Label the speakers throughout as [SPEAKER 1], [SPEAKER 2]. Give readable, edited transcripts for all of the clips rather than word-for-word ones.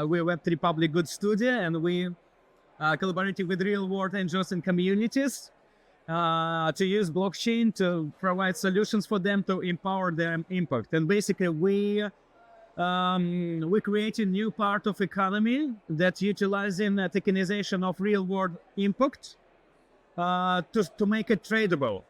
[SPEAKER 1] we're Web3 public goods studio, and we collaborating with real-world NGOs and communities to use blockchain to provide solutions for them to empower their impact. And basically, we create a new part of economy that utilizing tokenization of real-world impact to make it tradable.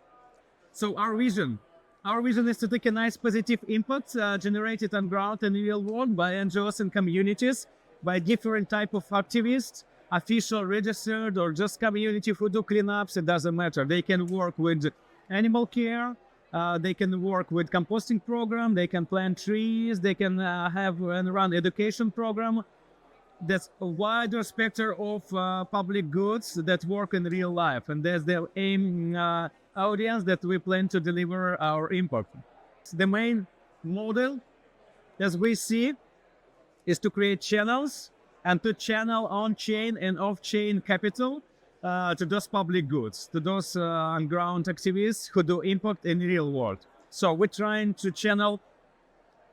[SPEAKER 1] So our vision is to tokenize positive impacts generated on ground and real world by NGOs and communities, by different type of activists, official, registered, or just community who do cleanups. It doesn't matter. They can work with animal care, they can work with composting program, they can plant trees, they can have and run education program. That's a wider spectrum of public goods that work in real life, and that's the aim audience that we plan to deliver our impact. The main model, as we see, is to create channels and to channel on-chain and off-chain capital to those public goods, to those on-ground activists who do impact in the real world. So we're trying to channel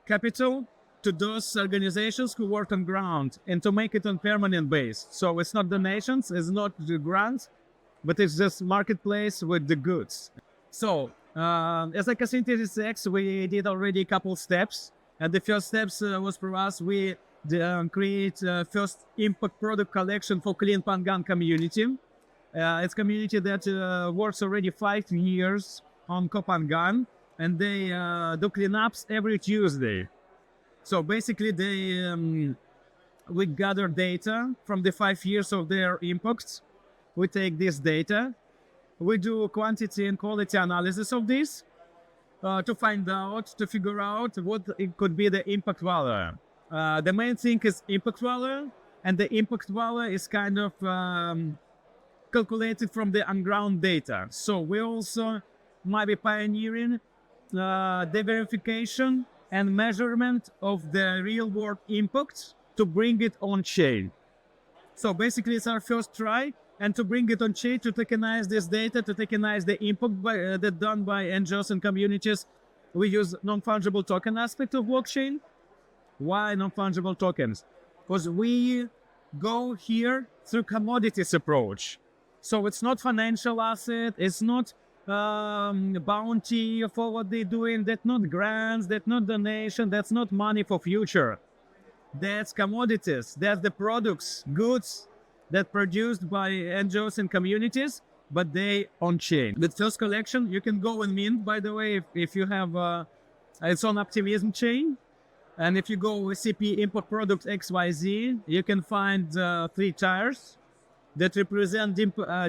[SPEAKER 1] capital to those organizations who work on ground and to make it on permanent base. So it's not donations, it's not the grants, but it's just marketplace with the goods. So as EcoSynthesisX, we did already a couple steps. And the first steps was for us, we create first impact product collection for Clean Pangan community. It's a community that works already 5 years on Kopangan, and they do cleanups every Tuesday. So basically, we gather data from the 5 years of their impacts. We take this data, we do quantity and quality analysis of this to find out, to figure out what it could be the impact value. The main thing is impact value, and the impact value is kind of calculated from the on-ground data. So we also might be pioneering the verification and measurement of the real-world impact to bring it on-chain. So basically, it's our first try, and to bring it on-chain, to tokenize this data, to tokenize the impact that done by NGOs and communities, we use non-fungible token aspect of blockchain. Why non-fungible tokens? Because we go here through commodities approach. So it's not financial asset, it's not bounty for what they're doing, that's not grants, that's not donation, that's not money for future. That's commodities, that's the products, goods that produced by NGOs and communities, but they on-chain. With first collection, you can go and mint, by the way, if you have its own optimism chain. And if you go with CP import product XYZ, you can find 3 tires that represent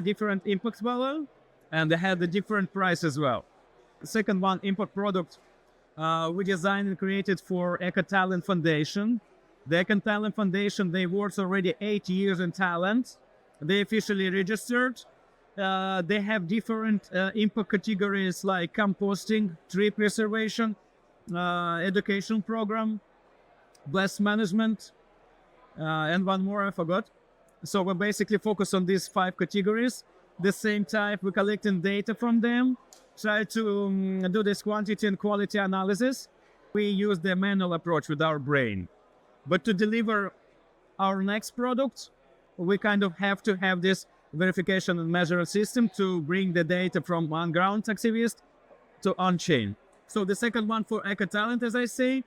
[SPEAKER 1] different impact value, and they have the different price as well. The second one, import product, we designed and created for Eco Talent Foundation. The Eco Talent Foundation, they work already 8 years in talent. They officially registered. They have different impact categories like composting, tree preservation, education program, blast management, and one more I forgot. So we basically focus on these 5 categories. The same type, we're collecting data from them, try to do this quantity and quality analysis. We use the manual approach with our brain. But to deliver our next product, we kind of have to have this verification and measurement system to bring the data from on-ground activists to on-chain. So the second one for Eco Talent, as I say,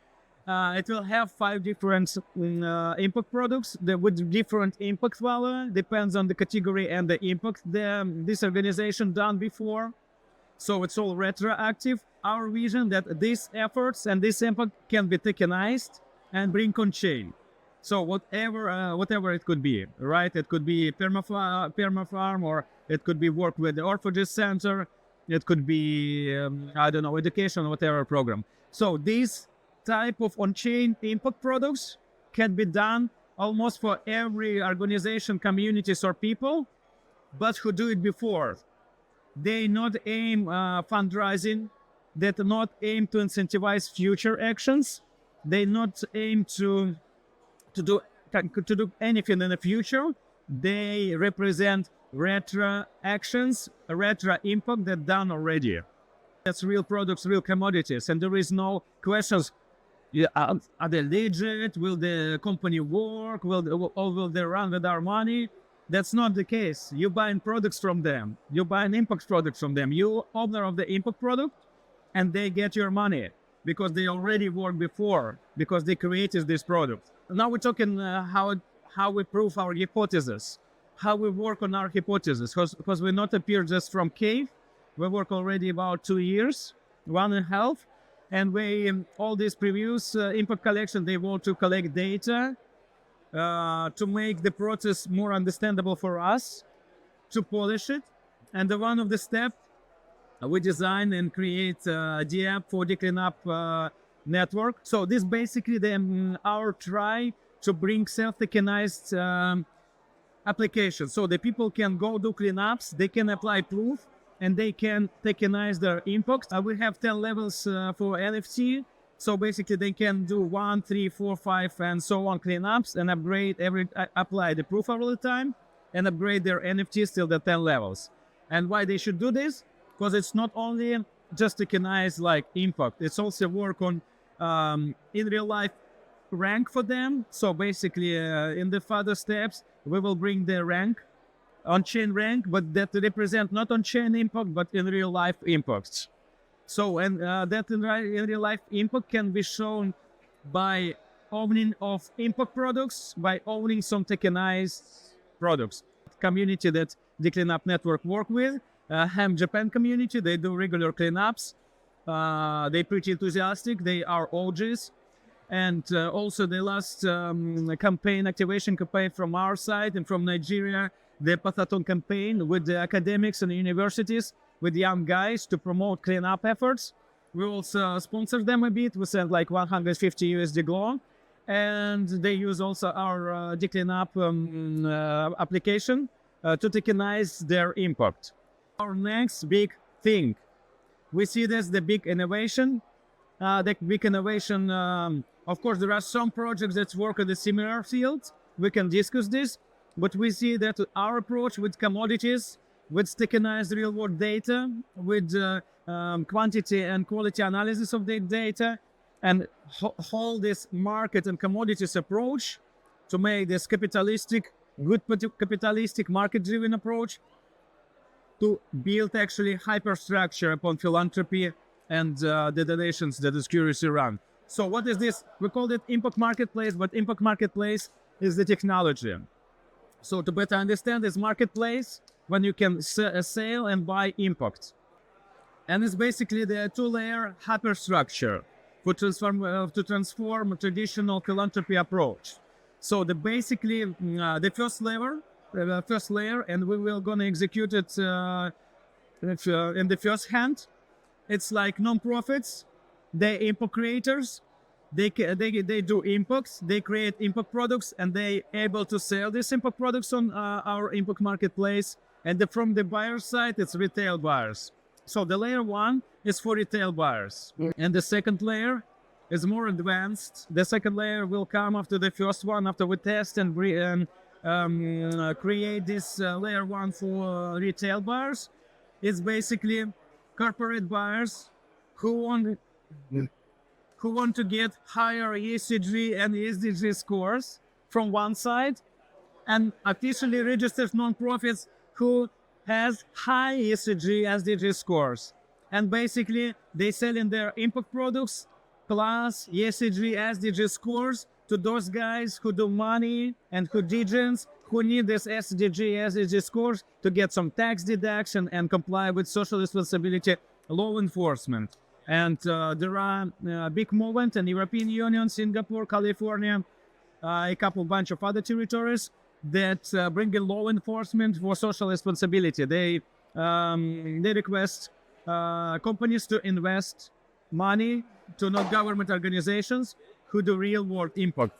[SPEAKER 1] it will have 5 different impact products with different impact value, depends on the category and the impact this organization done before. So it's all retroactive. Our vision that these efforts and this impact can be tokenized and bring on-chain. So whatever it could be, right? It could be perma-farm, or it could be work with the orphanage center. It could be, I don't know, education, whatever program. So these type of on-chain impact products can be done almost for every organization, communities, or people, but who do it before. They not aim fundraising, they not aim to incentivize future actions, they not aim to do anything in the future. They represent retro actions, retro impact that done already. That's real products, real commodities, and there is no questions Yeah, are they legit? Will the company work? Or will they run with our money? That's not the case. You buying products from them. You buying impact products from them. You owner of the impact product, and they get your money because they already worked before, because they created this product. Now we're talking how we prove our hypothesis, how we work on our hypothesis, because we not appear just from cave. We work already about 2 years, 1.5, and we all these previous impact collection, they want to collect data to make the process more understandable for us, to polish it, and the one of the steps we design and create the app for the cleanup network. So this basically our try to bring self-tokenized application, so the people can go do cleanups, they can apply proof, and they can tokenize their impact. We have 10 levels for NFT, so basically they can do 1, 3, 4, 5, and so on cleanups and apply the proof all the time and upgrade their NFTs till the 10 levels. And why they should do this? Because it's not only just tokenize like impact, it's also work on in real life rank for them. So basically in the further steps, we will bring the rank, on-chain rank, but that represent not on-chain impact, but in real life impacts. So, and that in real life impact can be shown by owning of impact products, by owning some tokenized products. Community that the cleanup network work with, Ham Japan community, they do regular cleanups. They're pretty enthusiastic, they are OGs. And also the last activation campaign from our side and from Nigeria, the Pathathon campaign with the academics and universities, with young guys to promote cleanup efforts. We also sponsor them a bit. We send like 150 USD GLOW, and they use also our cleanup application to tokenize their impact. Our next big thing, we see this the big innovation. Of course, there are some projects that work in the similar field. We can discuss this, but we see that our approach with commodities, with tokenized real-world data, with quantity and quality analysis of the data, and hold this market and commodities approach to make this capitalistic, market-driven approach to build actually hyperstructure upon philanthropy and the donations that is curiously run. So what is this? We call it impact marketplace, but impact marketplace is the technology. So to better understand this marketplace, when you can sell and buy impact. And it's basically the two-layer hyperstructure to transform a traditional philanthropy approach. So the first layer, and we will gonna execute it in the first hand. It's like non-profits, they impact creators, they do impacts, they create impact products, and they able to sell these impact products on our impact marketplace. And from the buyer side, it's retail buyers. So the layer 1 is for retail buyers. And the second layer is more advanced. The second layer will come after the first one, after we test and create this layer 1 for retail buyers. It's basically corporate buyers who want to get higher ESG and ESG scores from one side, and officially registered nonprofits who has high ESG SDG scores. And basically, they sell in their impact products plus ESG SDG scores to those guys who do money and who diligence, who need this SDG scores to get some tax deduction and comply with social responsibility law enforcement. And there are big movement in European Union, Singapore, California, a bunch of other territories that bring in law enforcement for social responsibility. They request companies to invest money to non-government organizations who do real-world impact.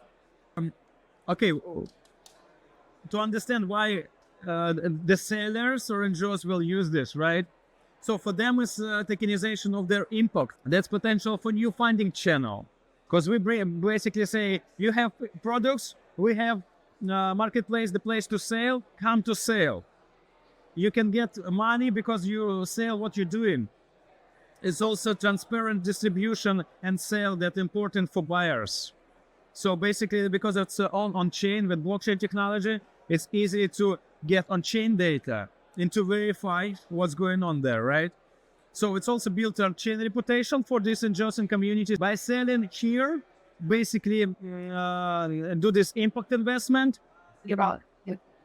[SPEAKER 1] Okay, to understand why the sellers or NGOs will use this, right? So for them, it's tokenization of their impact. That's potential for new funding channel. Because we basically say, you have products, we have marketplace, the place to sell, come to sell. You can get money because you sell what you're doing. It's also transparent distribution and sale that's important for buyers. So basically, because it's on-chain with blockchain technology, it's easy to get on-chain data and to verify what's going on there, right? So it's also built on-chain reputation for these NGOs and communities. By selling here, basically do this impact investment,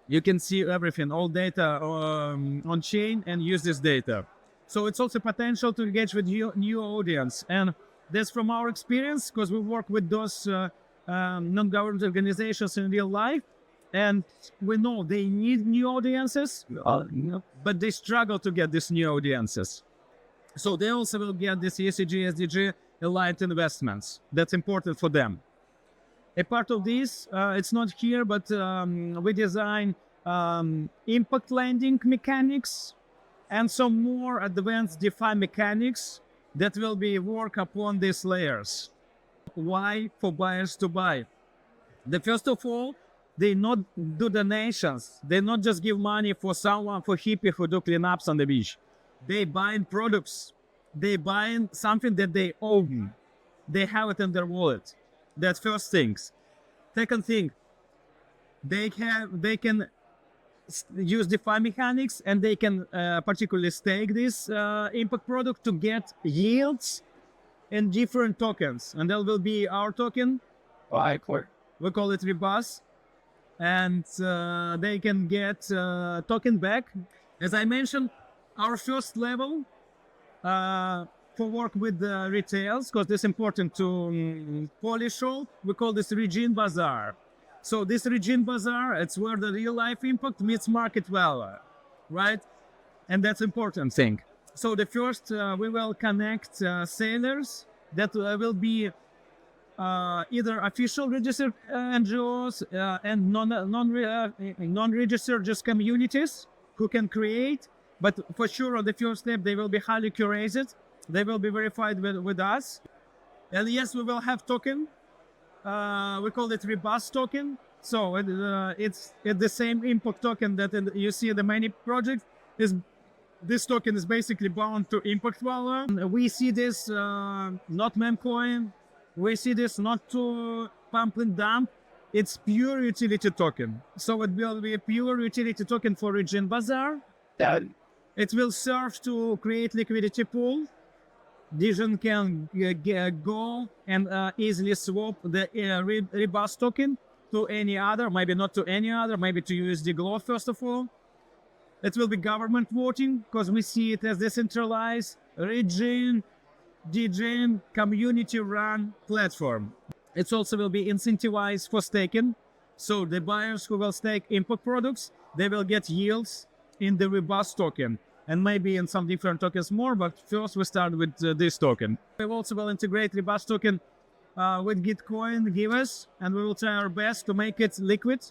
[SPEAKER 1] you can see everything, all data on-chain and use this data. So it's also potential to engage with new audience. And that's from our experience, because we work with those non-government organizations in real life. And we know they need new audiences, but they struggle to get these new audiences. So they also will get this ESG, SDG aligned investments. That's important for them. A part of this, it's not here, but we design impact lending mechanics and some more advanced DeFi mechanics that will be work upon these layers. Why for buyers to buy? First of all, they not do donations. They not just give money for someone, for hippie who do cleanups on the beach. They buying products. They buying something that they own. They have it in their wallet. That's first things. Second thing, they can use DeFi mechanics, and they can particularly stake this impact product to get yields in different tokens. And that will be our token. We call it Rebus. And they can get token back. As I mentioned, our first level for work with the retails, because this is important to polish all, we call this Regen Bazaar. So this Regen Bazaar, it's where the real life impact meets market value, right? And that's important thing. So the first, we will connect sellers that will be either official registered NGOs and non-registered just communities who can create. But for sure, on the first step, they will be highly curated. They will be verified with us. And yes, we will have token. We call it Rebus token. So it's the same impact token that you see in the many projects. This token is basically bound to impact value. We see this not meme coin. We see this not to pump and dump. It's pure utility token. So it will be a pure utility token for Regen Bazaar. It will serve to create liquidity pool. Regen can go and easily swap the Rebus token to any other, maybe not to any other, maybe to USD Glow first of all. It will be government voting, because we see it as decentralized, Regen, DGen, community-run platform. It also will be incentivized for staking. So the buyers who will stake impact products, they will get yields in the Rebus token, and maybe in some different tokens more, but first we start with this token. We also will integrate Rebus token with Gitcoin givers, and we will try our best to make it liquid,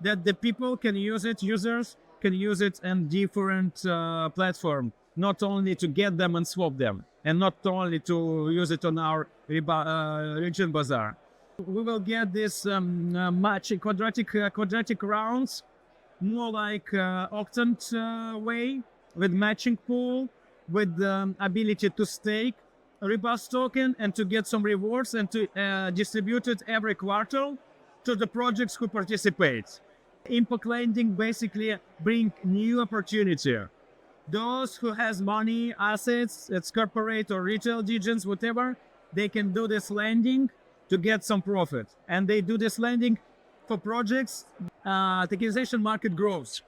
[SPEAKER 1] that the people can use it, users can use it in different platform, not only to get them and swap them, and not only to use it on our Regen Bazaar. We will get this matching quadratic rounds, more like octant way, with matching pool, with the ability to stake Rebus token and to get some rewards and to distribute it every quarter to the projects who participate. Impact lending basically bring new opportunity. Those who has money, assets, it's corporate or retail DGens, whatever, they can do this lending to get some profit. And they do this lending for projects. Tokenization market grows.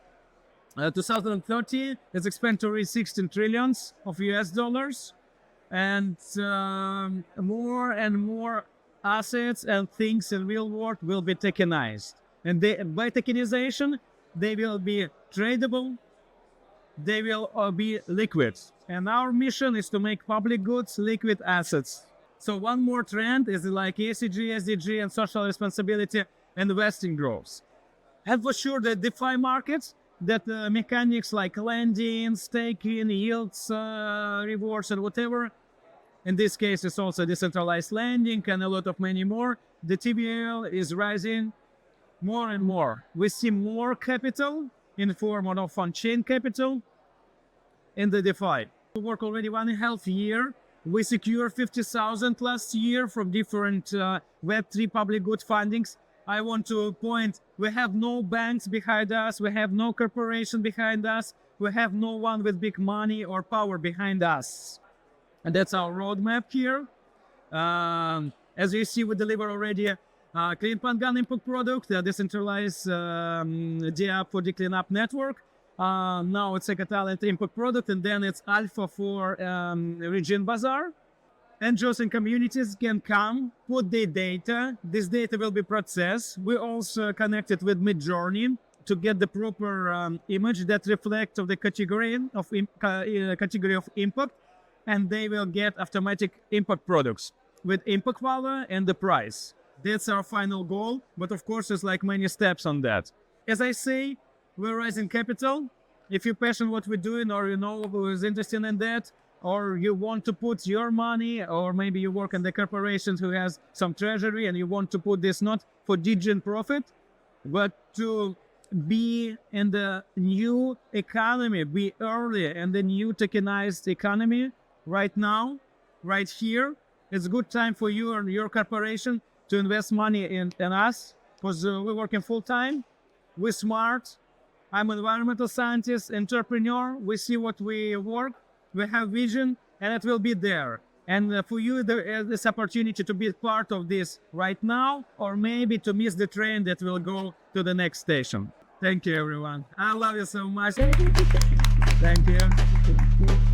[SPEAKER 1] 2030 is expected to reach 16 trillions of US dollars. And more and more assets and things in real world will be tokenized. And by tokenization, they will be tradable, they will be liquid. And our mission is to make public goods liquid assets. So one more trend is like ESG, SDG, and social responsibility investing growth. And for sure, the DeFi markets, that mechanics like lending, staking, yields, rewards, and whatever. In this case, it's also decentralized lending and a lot of many more. The TVL is rising more and more. We see more capital in form of on-chain capital in the DeFi. We work already 1.5 years. We secured 50,000 last year from different Web3 public good fundings. I want to point, we have no banks behind us. We have no corporation behind us. We have no one with big money or power behind us. And that's our roadmap here. As you see, we deliver already a clean pan-gun input product, a decentralized DApp for the cleanup network. Now it's a talent input product, and then it's alpha for Regen Bazaar. NGOs and communities can come, put their data. This data will be processed. We also connected with Midjourney to get the proper image that reflects of the category of impact, and they will get automatic impact products with impact value and the price. That's our final goal, but of course there's like many steps on that. As I say, we're raising capital. If you're passionate what we're doing, or you know who is interested in that, or you want to put your money, or maybe you work in the corporation who has some treasury and you want to put this not for dividend profit, but to be in the new economy, be early in the new tokenized economy right now, right here. It's a good time for you and your corporation to invest money in us, because we're working full time. We're smart. I'm an environmental scientist, entrepreneur. We see what we work. We have vision, and it will be there. And for you, there is this opportunity to be part of this right now, or maybe to miss the train that will go to the next station. Thank you, everyone. I love you so much. Thank you.